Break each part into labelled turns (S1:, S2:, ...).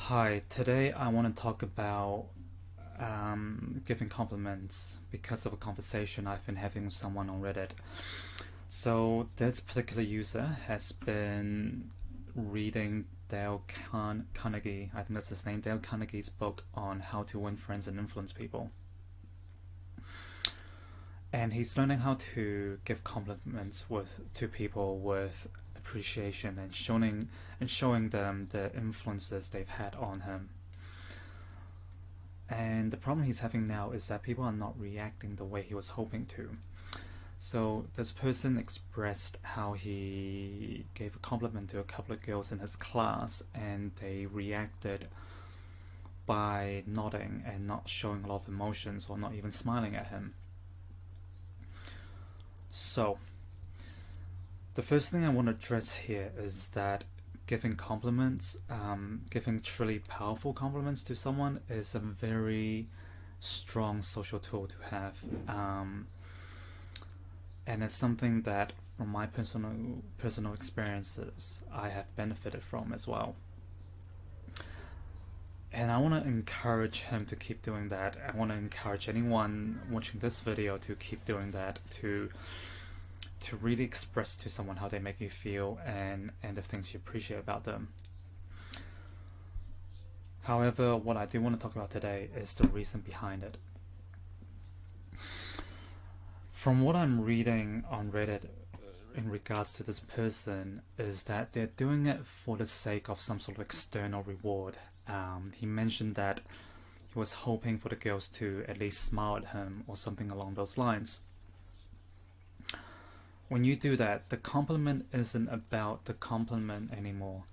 S1: Hi, today I want to talk about giving compliments because of a conversation I've been having with someone on Reddit. So, this particular user has been reading Carnegie, I think that's his name, Dale Carnegie's book on how to win friends and influence people. And he's learning how to give compliments to people with appreciation and showing them the influences they've had on him. And the problem he's having now is that people are not reacting the way he was hoping to. So this person expressed how he gave a compliment to a couple of girls in his class, and they reacted by nodding and not showing a lot of emotions or not even smiling at him. So, the first thing I want to address here is that giving compliments, giving truly powerful compliments to someone is a very strong social tool to have. And it's something that, from my personal experiences, I have benefited from as well. And I want to encourage him to keep doing that. I want to encourage anyone watching this video to keep doing that, to really express to someone how they make you feel and the things you appreciate about them. However, what I do want to talk about today is the reason behind it. From what I'm reading on Reddit in regards to this person is that they're doing it for the sake of some sort of external reward. He mentioned that he was hoping for the girls to at least smile at him or something along those lines. When you do that, the compliment isn't about the compliment anymore.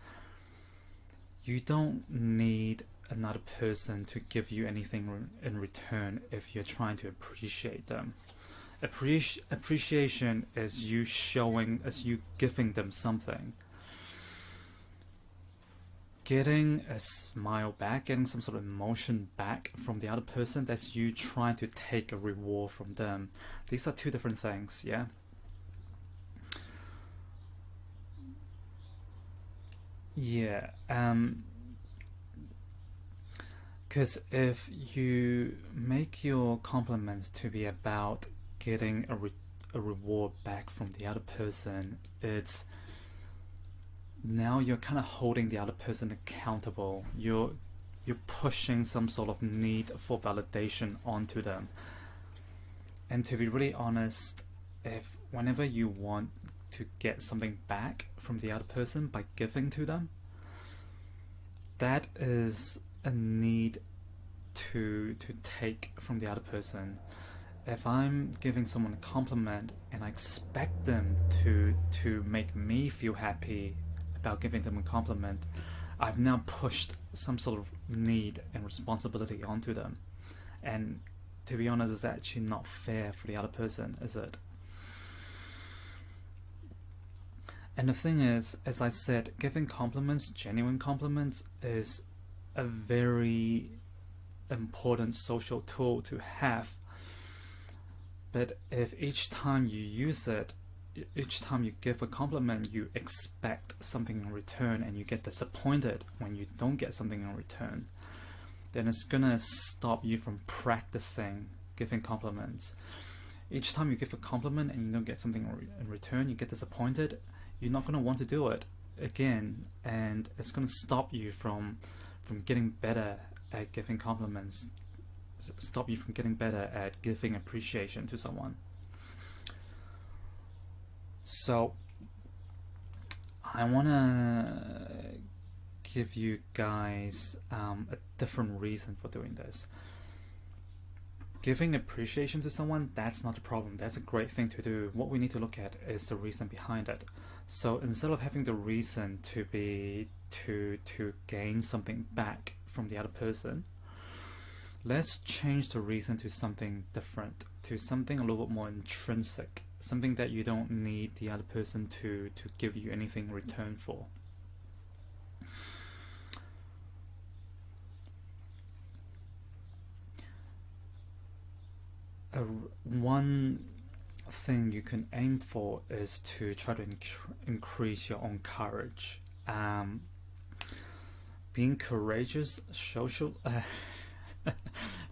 S1: You don't need another person to give you anything in return if you're trying to appreciate them. Appreciation is you giving them something. Getting a smile back, getting some sort of emotion back from the other person, that's you trying to take a reward from them. These are two different things, yeah? Yeah, because if you make your compliments to be about getting a reward back from the other person, it's now you're kind of holding the other person accountable. You're pushing some sort of need for validation onto them. And to be really honest, if whenever you want to get something back from the other person by giving to them, that is a need to take from the other person. If I'm giving someone a compliment and I expect them to make me feel happy about giving them a compliment, I've now pushed some sort of need and responsibility onto them. And to be honest, it's actually not fair for the other person, is it? And the thing is, as I said, giving compliments, genuine compliments, is a very important social tool to have. But if each time you use it, each time you give a compliment, you expect something in return and you get disappointed when you don't get something in return, then it's gonna stop you from practicing giving compliments. Each time you give a compliment and you don't get something in return, you get disappointed, you're not gonna want to do it again, and it's gonna stop you from getting better at giving compliments, stop you from getting better at giving appreciation to someone. So I want to give you guys a different reason for doing this. Giving appreciation to someone, that's not a problem. That's a great thing to do. What we need to look at is the reason behind it. So instead of having the reason to be to gain something back from the other person, let's change the reason to something different, to something a little bit more intrinsic, something that you don't need the other person to give you anything in return for. One thing you can aim for is to try to increase your own courage. being courageous social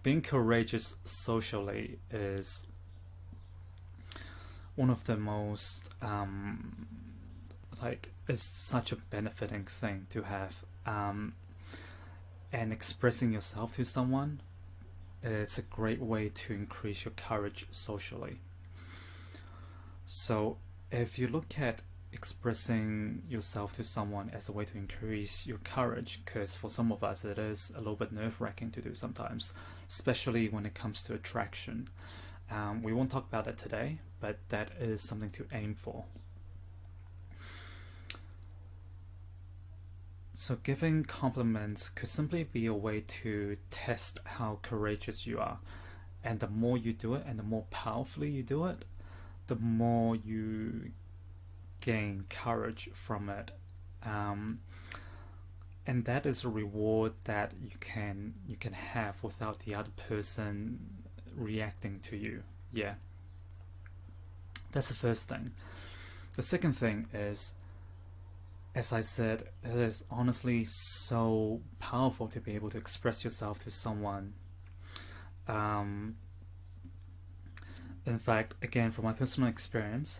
S1: being courageous socially is one of the most like it's such a benefiting thing to have, and expressing yourself to someone is a great way to increase your courage socially. So if you look at expressing yourself to someone as a way to increase your courage, because for some of us it is a little bit nerve-wracking to do sometimes, especially when it comes to attraction. We won't talk about that today, but that is something to aim for. So giving compliments could simply be a way to test how courageous you are. And the more you do it and the more powerfully you do it, the more you gain courage from it. And that is a reward that you can have without the other person reacting to you. Yeah. That's the first thing. The second thing is, as I said, it is honestly so powerful to be able to express yourself to someone. Um, in fact, again, from my personal experience,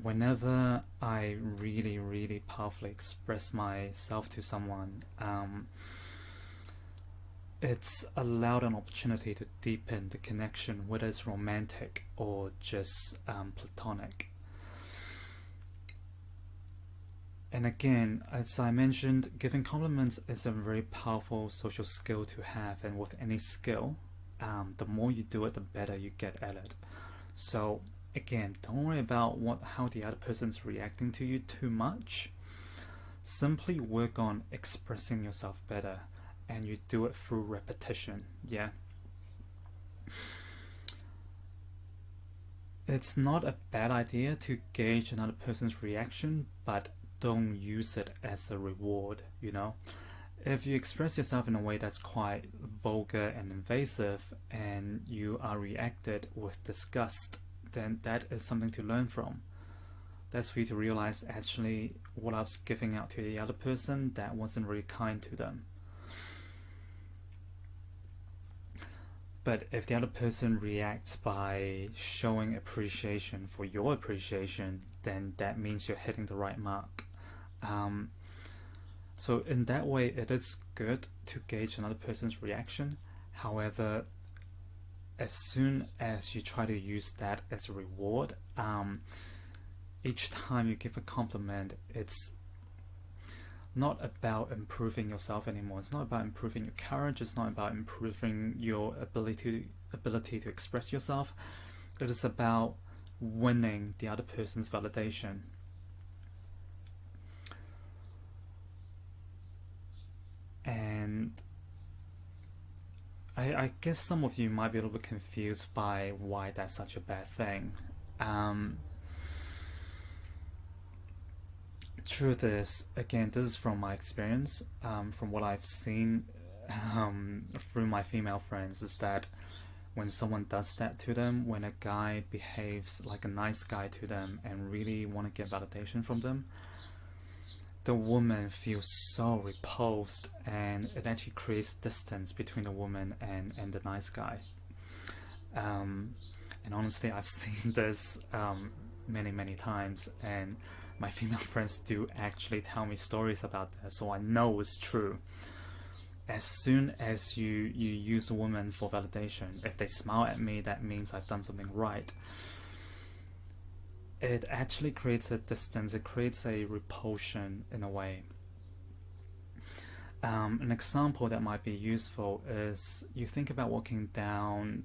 S1: whenever I really, really powerfully express myself to someone, it's allowed an opportunity to deepen the connection, whether it's romantic or just platonic. And again, as I mentioned, giving compliments is a very powerful social skill to have, and with any skill, the more you do it, the better you get at it. So again, don't worry about how the other person's reacting to you too much. Simply work on expressing yourself better, and you do it through repetition. Yeah. It's not a bad idea to gauge another person's reaction, but don't use it as a reward. If you express yourself in a way that's quite vulgar and invasive and you are reacted with disgust, then that is something to learn from. That's for you to realize actually what I was giving out to the other person, that wasn't really kind to them. But if the other person reacts by showing appreciation for your appreciation, then that means you're hitting the right mark. So in that way, it is good to gauge another person's reaction. However, as soon as you try to use that as a reward, each time you give a compliment, it's not about improving yourself anymore. It's not about improving your courage. It's not about improving your ability to express yourself. It is about winning the other person's validation. And I guess some of you might be a little bit confused by why that's such a bad thing. Truth is, again, this is from my experience, from what I've seen through my female friends, is that when someone does that to them, when a guy behaves like a nice guy to them and really want to get validation from them, the woman feels so repulsed, and it actually creates distance between the woman and the nice guy. And honestly, I've seen this many, many times, and my female friends do actually tell me stories about that, so I know it's true. As soon as you use a woman for validation, if they smile at me, that means I've done something right. It actually creates a distance, it creates a repulsion in a way. An example that might be useful is you think about walking down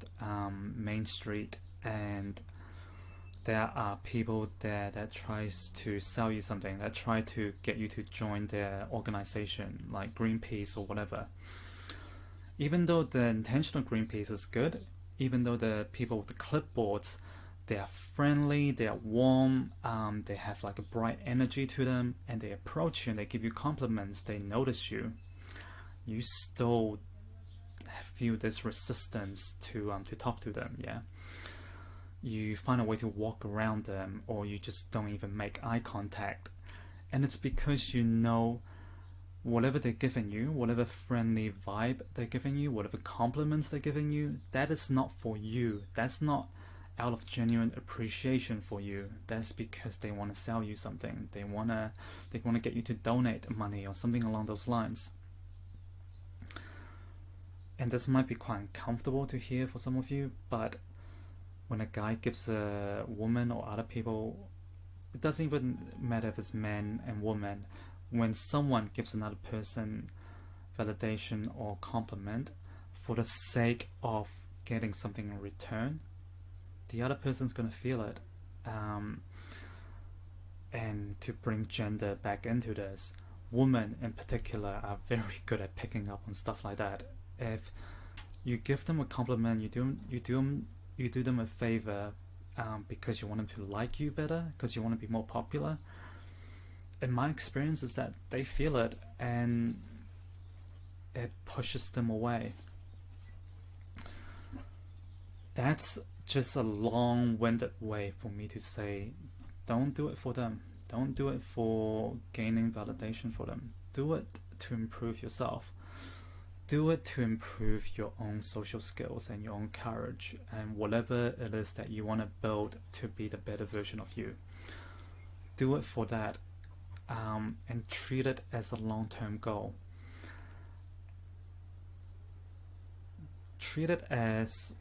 S1: Main Street, and there are people there that tries to sell you something, that try to get you to join their organization, like Greenpeace or whatever. Even though the intention of Greenpeace is good, even though the people with the clipboards, they are friendly, they are warm, they have like a bright energy to them, and they approach you and they give you compliments, they notice you, you still feel this resistance to talk to them. Yeah, you find a way to walk around them, or you just don't even make eye contact. And it's because you know whatever they're giving you, whatever friendly vibe they're giving you, whatever compliments they're giving you, that is not for you. That's not out of genuine appreciation for you. That's because they want to sell you something. They wanna get you to donate money or something along those lines. And this might be quite uncomfortable to hear for some of you, but when a guy gives a woman or other people, it doesn't even matter if it's men and women, when someone gives another person validation or compliment for the sake of getting something in return, the other person's gonna feel it. And to bring gender back into this, women in particular are very good at picking up on stuff like that. If you give them a compliment, you do them a favor, because you want them to like you better, because you want to be more popular. In my experience, is that they feel it and it pushes them away. That's just a long-winded way for me to say, don't do it for them. Don't do it for gaining validation for them. Do it to improve yourself. Do it to improve your own social skills and your own courage and whatever it is that you want to build to be the better version of you. Do it for that, and treat it as a long-term goal. Treat it as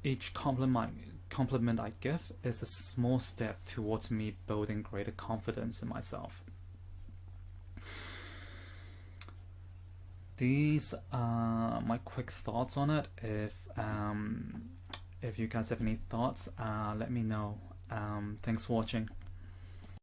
S1: each compliment I give is a small step towards me building greater confidence in myself. These are my quick thoughts on it. If you guys have any thoughts, let me know. Thanks for watching.